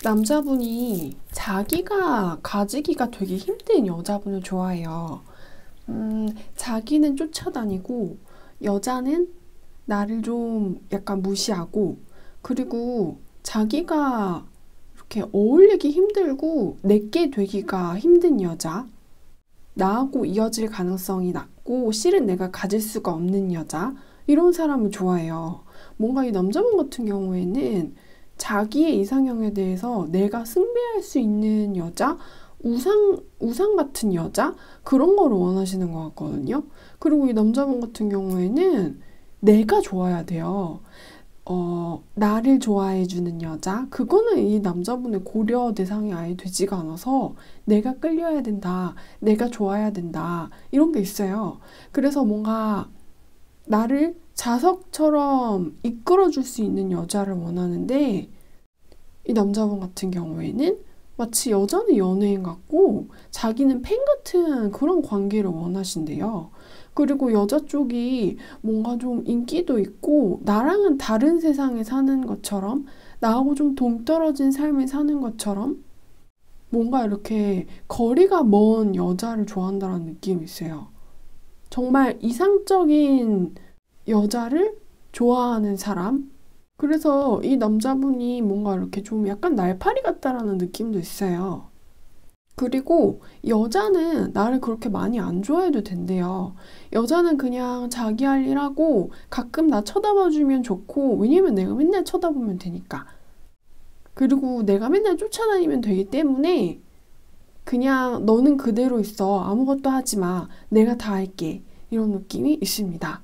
남자분이 자기가 가지기가 되게 힘든 여자분을 좋아해요. 자기는 쫓아다니고 여자는 나를 좀 약간 무시하고, 그리고 자기가 이렇게 어울리기 힘들고 내게 되기가 힘든 여자, 나하고 이어질 가능성이 낮고 실은 내가 가질 수가 없는 여자, 이런 사람을 좋아해요. 뭔가 이 남자분 같은 경우에는 자기의 이상형에 대해서 내가 숭배할 수 있는 여자, 우상 같은 여자, 그런 거를 원하시는 것 같거든요. 그리고 이 남자분 같은 경우에는 내가 좋아야 돼요. 나를 좋아해주는 여자, 그거는 이 남자분의 고려 대상이 아예 되지가 않아서 내가 끌려야 된다, 내가 좋아야 된다, 이런 게 있어요. 그래서 뭔가 나를 자석처럼 이끌어줄 수 있는 여자를 원하는데, 이 남자분 같은 경우에는 마치 여자는 연예인 같고 자기는 팬 같은 그런 관계를 원하신대요. 그리고 여자 쪽이 뭔가 좀 인기도 있고 나랑은 다른 세상에 사는 것처럼, 나하고 좀 동떨어진 삶을 사는 것처럼 뭔가 이렇게 거리가 먼 여자를 좋아한다는 느낌이 있어요. 정말 이상적인 여자를 좋아하는 사람? 그래서 이 남자분이 뭔가 이렇게 좀 약간 날파리 같다라는 느낌도 있어요. 그리고 여자는 나를 그렇게 많이 안 좋아해도 된대요. 여자는 그냥 자기 할 일 하고 가끔 나 쳐다봐주면 좋고, 왜냐면 내가 맨날 쳐다보면 되니까. 그리고 내가 맨날 쫓아다니면 되기 때문에 그냥 너는 그대로 있어. 아무것도 하지 마. 내가 다 할게. 이런 느낌이 있습니다.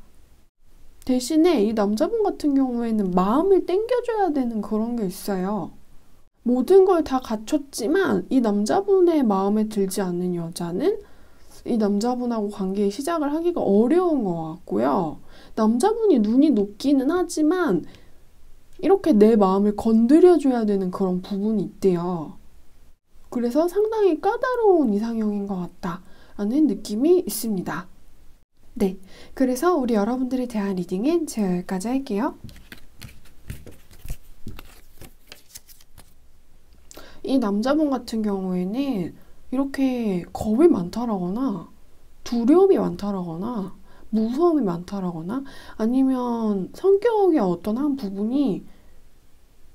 대신에 이 남자분 같은 경우에는 마음을 땡겨줘야 되는 그런 게 있어요. 모든 걸 다 갖췄지만 이 남자분의 마음에 들지 않는 여자는 이 남자분하고 관계 시작을 하기가 어려운 것 같고요. 남자분이 눈이 높기는 하지만 이렇게 내 마음을 건드려줘야 되는 그런 부분이 있대요. 그래서 상당히 까다로운 이상형인 것 같다라는 느낌이 있습니다. 네, 그래서 우리 여러분들에 대한 리딩은 제가 여기까지 할게요. 이 남자분 같은 경우에는 이렇게 겁이 많다라거나 두려움이 많다라거나 무서움이 많다라거나 아니면 성격의 어떤 한 부분이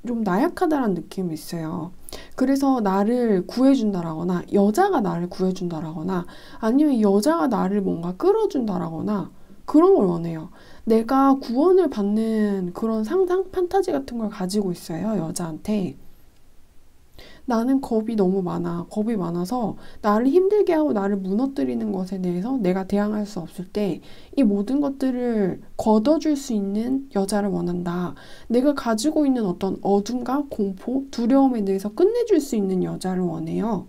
좀 나약하다라는 느낌이 있어요. 그래서 나를 구해준다라거나 여자가 나를 구해준다라거나 아니면 여자가 나를 뭔가 끌어준다라거나 그런 걸 원해요. 내가 구원을 받는 그런 상상, 판타지 같은 걸 가지고 있어요, 여자한테. 나는 겁이 너무 많아. 겁이 많아서 나를 힘들게 하고 나를 무너뜨리는 것에 대해서 내가 대항할 수 없을 때 이 모든 것들을 걷어줄 수 있는 여자를 원한다. 내가 가지고 있는 어떤 어둠과 공포, 두려움에 대해서 끝내줄 수 있는 여자를 원해요.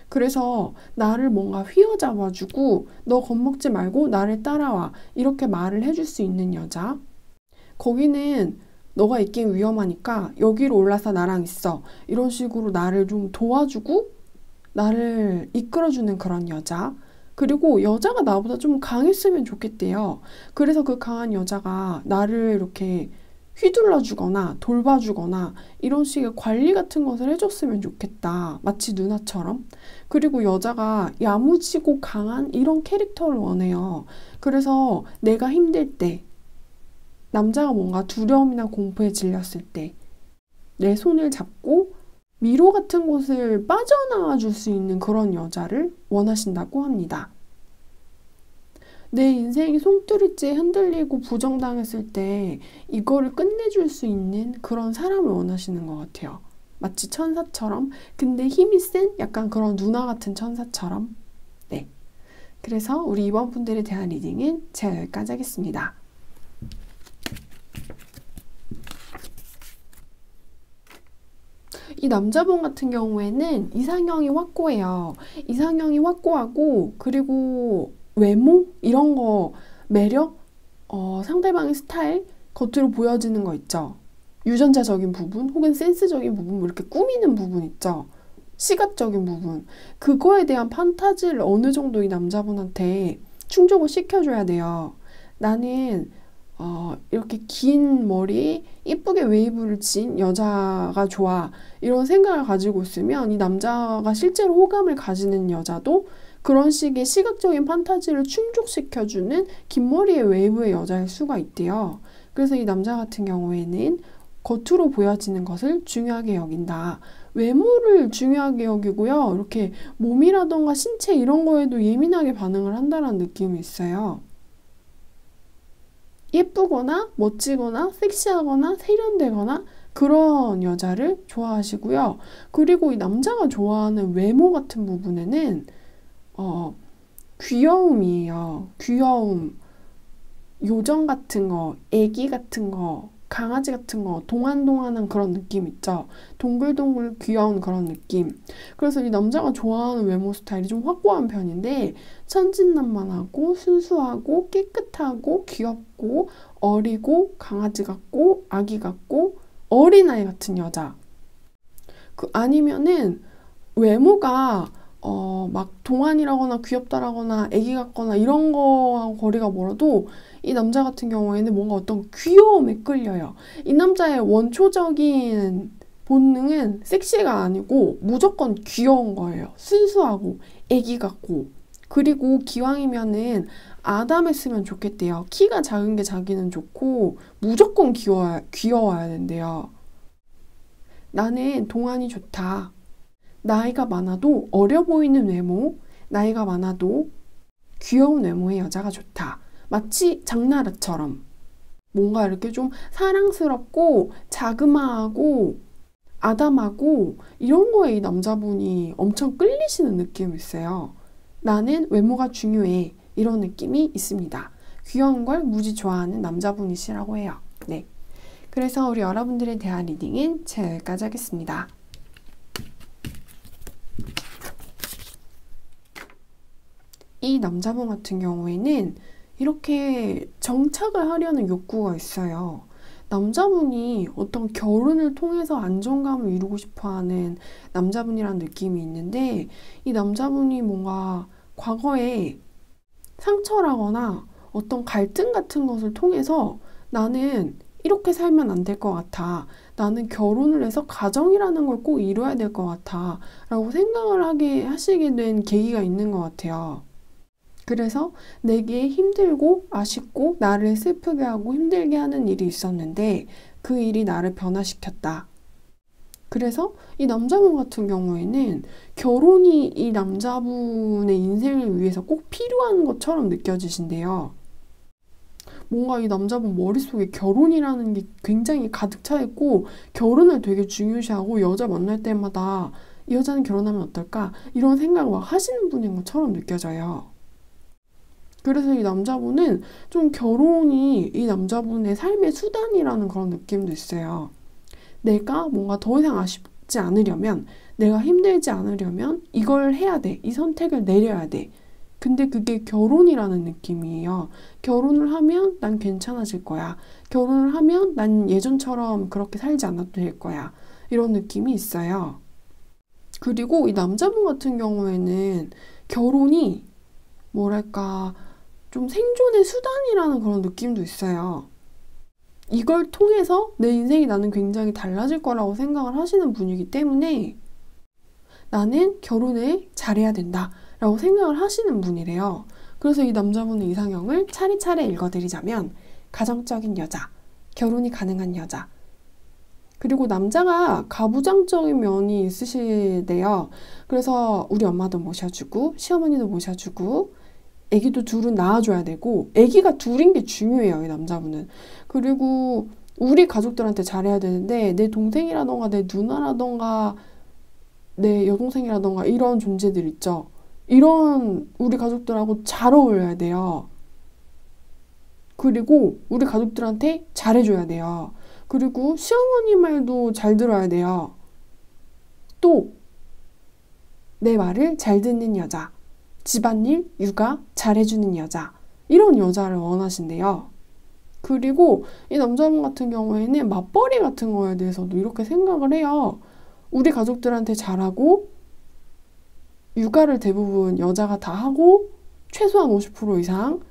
그래서 나를 뭔가 휘어잡아주고 너 겁먹지 말고 나를 따라와. 이렇게 말을 해줄 수 있는 여자. 거기는 너가 있긴 위험하니까 여기로 올라서 나랑 있어. 이런 식으로 나를 좀 도와주고 나를 이끌어주는 그런 여자. 그리고 여자가 나보다 좀 강했으면 좋겠대요. 그래서 그 강한 여자가 나를 이렇게 휘둘러주거나 돌봐주거나 이런 식의 관리 같은 것을 해줬으면 좋겠다. 마치 누나처럼. 그리고 여자가 야무지고 강한 이런 캐릭터를 원해요. 그래서 내가 힘들 때, 남자가 뭔가 두려움이나 공포에 질렸을 때 내 손을 잡고 미로 같은 곳을 빠져나와 줄 수 있는 그런 여자를 원하신다고 합니다. 내 인생이 송두리째 흔들리고 부정당했을 때 이거를 끝내줄 수 있는 그런 사람을 원하시는 것 같아요. 마치 천사처럼, 근데 힘이 센 약간 그런 누나 같은 천사처럼. 네. 그래서 우리 이번 분들에 대한 리딩은 제가 여기까지 하겠습니다. 이 남자분 같은 경우에는 이상형이 확고해요. 이상형이 확고하고, 그리고 외모? 이런 거, 매력? 상대방의 스타일? 겉으로 보여지는 거 있죠. 유전자적인 부분, 혹은 센스적인 부분, 뭐 이렇게 꾸미는 부분 있죠. 시각적인 부분. 그거에 대한 판타지를 어느 정도 이 남자분한테 충족을 시켜줘야 돼요. 나는 이렇게 긴 머리에 이쁘게 웨이브를 친 여자가 좋아. 이런 생각을 가지고 있으면 이 남자가 실제로 호감을 가지는 여자도 그런 식의 시각적인 판타지를 충족시켜주는 긴 머리의 웨이브의 여자일 수가 있대요. 그래서 이 남자 같은 경우에는 겉으로 보여지는 것을 중요하게 여긴다. 외모를 중요하게 여기고요. 이렇게 몸이라던가 신체 이런 거에도 예민하게 반응을 한다는 느낌이 있어요. 예쁘거나 멋지거나 섹시하거나 세련되거나 그런 여자를 좋아하시고요. 그리고 이 남자가 좋아하는 외모 같은 부분에는 귀여움이에요. 귀여움, 요정 같은 거, 애기 같은 거, 강아지 같은 거, 동안동안한 그런 느낌 있죠. 동글동글 귀여운 그런 느낌. 그래서 이 남자가 좋아하는 외모 스타일이 좀 확고한 편인데 천진난만하고 순수하고 깨끗하고 귀엽고 어리고 강아지 같고 아기 같고 어린아이 같은 여자. 아니면은 외모가 막 동안이라거나 귀엽다라거나 애기 같거나 이런 거하고 거리가 멀어도 이 남자 같은 경우에는 뭔가 어떤 귀여움에 끌려요. 이 남자의 원초적인 본능은 섹시가 아니고 무조건 귀여운 거예요. 순수하고 애기 같고. 그리고 기왕이면은 아담했으면 좋겠대요. 키가 작은 게 자기는 좋고 무조건 귀여워야 된대요. 나는 동안이 좋다. 나이가 많아도 어려 보이는 외모, 나이가 많아도 귀여운 외모의 여자가 좋다. 마치 장나라처럼 뭔가 이렇게 좀 사랑스럽고 자그마하고 아담하고 이런 거에 이 남자분이 엄청 끌리시는 느낌이 있어요. 나는 외모가 중요해. 이런 느낌이 있습니다. 귀여운 걸 무지 좋아하는 남자분이시라고 해요. 네. 그래서 우리 여러분들에 대한 리딩은 제가 여기까지 하겠습니다. 이 남자분 같은 경우에는 이렇게 정착을 하려는 욕구가 있어요. 남자분이 어떤 결혼을 통해서 안정감을 이루고 싶어하는 남자분이라는 느낌이 있는데 이 남자분이 뭔가 과거에 상처라거나 어떤 갈등 같은 것을 통해서 나는 이렇게 살면 안 될 것 같아. 나는 결혼을 해서 가정이라는 걸 꼭 이뤄야 될 것 같아. 라고 생각을 하시게 된 계기가 있는 것 같아요. 그래서 내게 힘들고 아쉽고 나를 슬프게 하고 힘들게 하는 일이 있었는데 그 일이 나를 변화시켰다. 그래서 이 남자분 같은 경우에는 결혼이 이 남자분의 인생을 위해서 꼭 필요한 것처럼 느껴지신대요. 뭔가 이 남자분 머릿속에 결혼이라는 게 굉장히 가득 차 있고 결혼을 되게 중요시하고 여자 만날 때마다 이 여자는 결혼하면 어떨까? 이런 생각을 막 하시는 분인 것처럼 느껴져요. 그래서 이 남자분은 좀 결혼이 이 남자분의 삶의 수단이라는 그런 느낌도 있어요. 내가 뭔가 더 이상 아쉽지 않으려면, 내가 힘들지 않으려면 이걸 해야 돼. 이 선택을 내려야 돼. 근데 그게 결혼이라는 느낌이에요. 결혼을 하면 난 괜찮아질 거야. 결혼을 하면 난 예전처럼 그렇게 살지 않아도 될 거야. 이런 느낌이 있어요. 그리고 이 남자분 같은 경우에는 결혼이 뭐랄까 좀 생존의 수단이라는 그런 느낌도 있어요. 이걸 통해서 내 인생이 나는 굉장히 달라질 거라고 생각을 하시는 분이기 때문에 나는 결혼을 잘해야 된다 라고 생각을 하시는 분이래요. 그래서 이 남자분의 이상형을 차례차례 읽어드리자면 가정적인 여자, 결혼이 가능한 여자, 그리고 남자가 가부장적인 면이 있으시대요. 그래서 우리 엄마도 모셔주고 시어머니도 모셔주고 애기도 둘은 낳아줘야 되고 애기가 둘인 게 중요해요. 이 남자분은. 그리고 우리 가족들한테 잘해야 되는데 내 동생이라던가 내 누나라던가 내 여동생이라던가 이런 존재들 있죠. 이런 우리 가족들하고 잘 어울려야 돼요. 그리고 우리 가족들한테 잘해줘야 돼요. 그리고 시어머니 말도 잘 들어야 돼요. 또 내 말을 잘 듣는 여자, 집안일, 육아 잘해주는 여자, 이런 여자를 원하신대요. 그리고 이 남자분 같은 경우에는 맞벌이 같은 거에 대해서도 이렇게 생각을 해요. 우리 가족들한테 잘하고 육아를 대부분 여자가 다 하고 최소한 50% 이상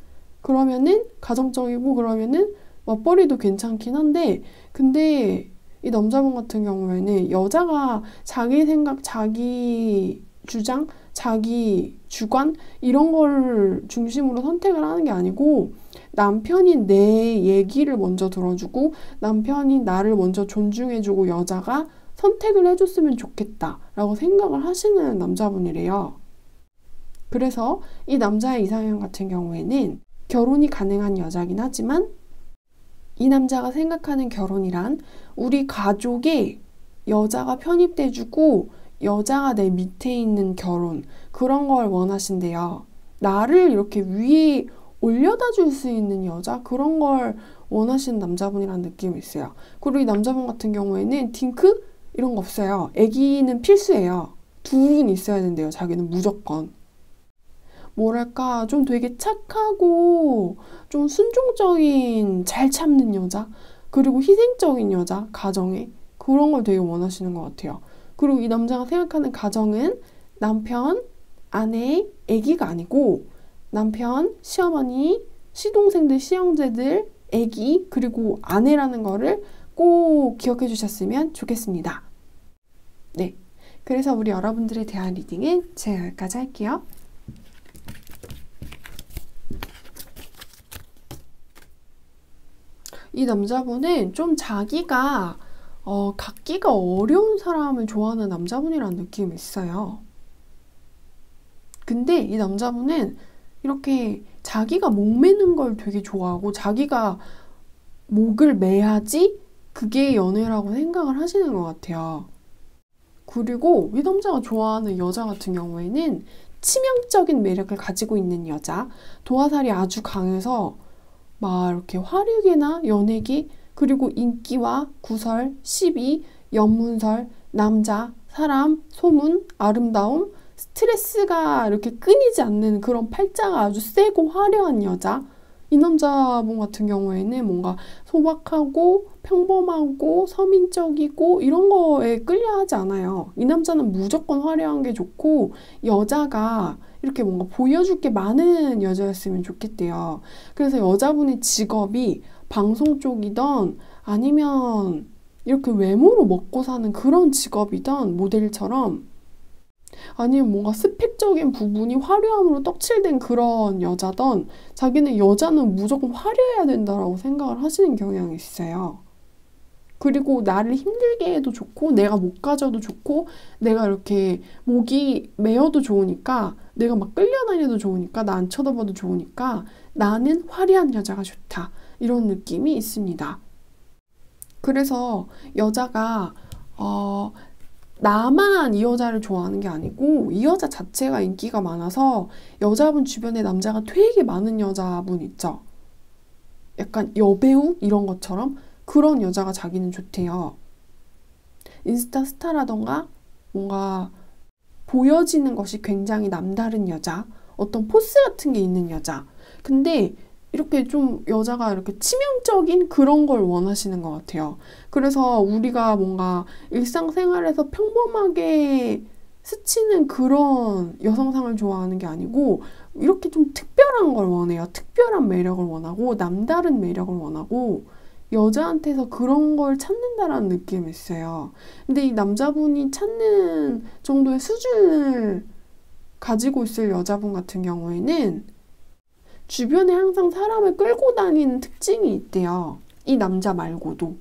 그러면은 가정적이고 그러면은 맞벌이도 괜찮긴 한데, 근데 이 남자분 같은 경우에는 여자가 자기 생각, 자기 주장, 자기 주관 이런 걸 중심으로 선택을 하는 게 아니고 남편이 내 얘기를 먼저 들어주고 남편이 나를 먼저 존중해주고 여자가 선택을 해줬으면 좋겠다라고 생각을 하시는 남자분이래요. 그래서 이 남자의 이상형 같은 경우에는 결혼이 가능한 여자긴 하지만 이 남자가 생각하는 결혼이란 우리 가족에 여자가 편입돼주고 여자가 내 밑에 있는 결혼, 그런 걸 원하신대요. 나를 이렇게 위에 올려다 줄 수 있는 여자, 그런 걸 원하시는 남자분이라는 느낌이 있어요. 그리고 이 남자분 같은 경우에는 딩크? 이런 거 없어요. 아기는 필수예요. 둘은 있어야 된대요. 자기는 무조건. 뭐랄까, 좀 되게 착하고 좀 순종적인, 잘 참는 여자, 그리고 희생적인 여자, 가정에 그런 걸 되게 원하시는 것 같아요. 그리고 이 남자가 생각하는 가정은 남편, 아내, 아기가 아니고 남편, 시어머니, 시동생들, 시형제들, 아기, 그리고 아내라는 거를 꼭 기억해 주셨으면 좋겠습니다. 네, 그래서 우리 여러분들에 대한 리딩은 제가 여기까지 할게요. 이 남자분은 좀 자기가 갖기가 어려운 사람을 좋아하는 남자분이라는 느낌이 있어요. 근데 이 남자분은 이렇게 자기가 목 매는 걸 되게 좋아하고 자기가 목을 매야지 그게 연애라고 생각을 하시는 것 같아요. 그리고 이 남자가 좋아하는 여자 같은 경우에는 치명적인 매력을 가지고 있는 여자, 도화살이 아주 강해서 막 이렇게 화류계나 연예계, 그리고 인기와 구설, 시비, 연문설, 남자, 사람, 소문, 아름다움, 스트레스가 이렇게 끊이지 않는 그런 팔자가 아주 세고 화려한 여자. 이 남자분 같은 경우에는 뭔가 소박하고 평범하고 서민적이고 이런 거에 끌려하지 않아요. 이 남자는 무조건 화려한 게 좋고 여자가 이렇게 뭔가 보여줄 게 많은 여자였으면 좋겠대요. 그래서 여자분의 직업이 방송 쪽이던 아니면 이렇게 외모로 먹고 사는 그런 직업이던 모델처럼 아니면 뭔가 스펙적인 부분이 화려함으로 떡칠된 그런 여자던 자기는 여자는 무조건 화려해야 된다라고 생각을 하시는 경향이 있어요. 그리고 나를 힘들게 해도 좋고 내가 못 가져도 좋고 내가 이렇게 목이 메어도 좋으니까 내가 막 끌려다녀도 좋으니까 나 안 쳐다봐도 좋으니까 나는 화려한 여자가 좋다. 이런 느낌이 있습니다. 그래서 여자가 나만 이 여자를 좋아하는 게 아니고 이 여자 자체가 인기가 많아서 여자분 주변에 남자가 되게 많은 여자분 있죠. 약간 여배우 이런 것처럼 그런 여자가 자기는 좋대요. 인스타 스타라던가 뭔가 보여지는 것이 굉장히 남다른 여자, 어떤 포스 같은 게 있는 여자. 근데 이렇게 좀 여자가 이렇게 치명적인 그런 걸 원하시는 것 같아요. 그래서 우리가 뭔가 일상생활에서 평범하게 스치는 그런 여성상을 좋아하는 게 아니고 이렇게 좀 특별한 걸 원해요. 특별한 매력을 원하고 남다른 매력을 원하고 여자한테서 그런 걸 찾는다라는 느낌이 있어요. 근데 이 남자분이 찾는 정도의 수준을 가지고 있을 여자분 같은 경우에는 주변에 항상 사람을 끌고 다니는 특징이 있대요. 이 남자 말고도.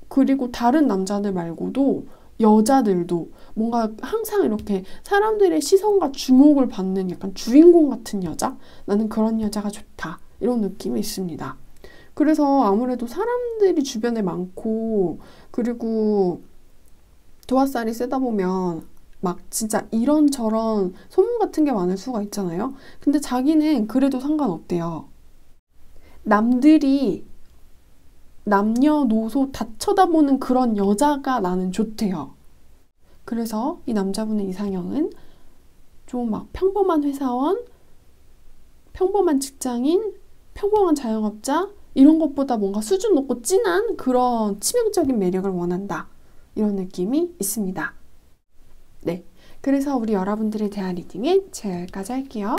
그리고 다른 남자들 말고도 여자들도 뭔가 항상 이렇게 사람들의 시선과 주목을 받는 약간 주인공 같은 여자? 나는 그런 여자가 좋다. 이런 느낌이 있습니다. 그래서 아무래도 사람들이 주변에 많고 그리고 도화살이 세다 보면 막 진짜 이런저런 소문 같은 게 많을 수가 있잖아요. 근데 자기는 그래도 상관없대요. 남들이 남녀노소 다 쳐다보는 그런 여자가 나는 좋대요. 그래서 이 남자분의 이상형은 좀 막 평범한 회사원, 평범한 직장인, 평범한 자영업자 이런 것보다 뭔가 수준 높고 진한 그런 치명적인 매력을 원한다. 이런 느낌이 있습니다. 네, 그래서 우리 여러분들에 대한 리딩은 제가 여기까지 할게요.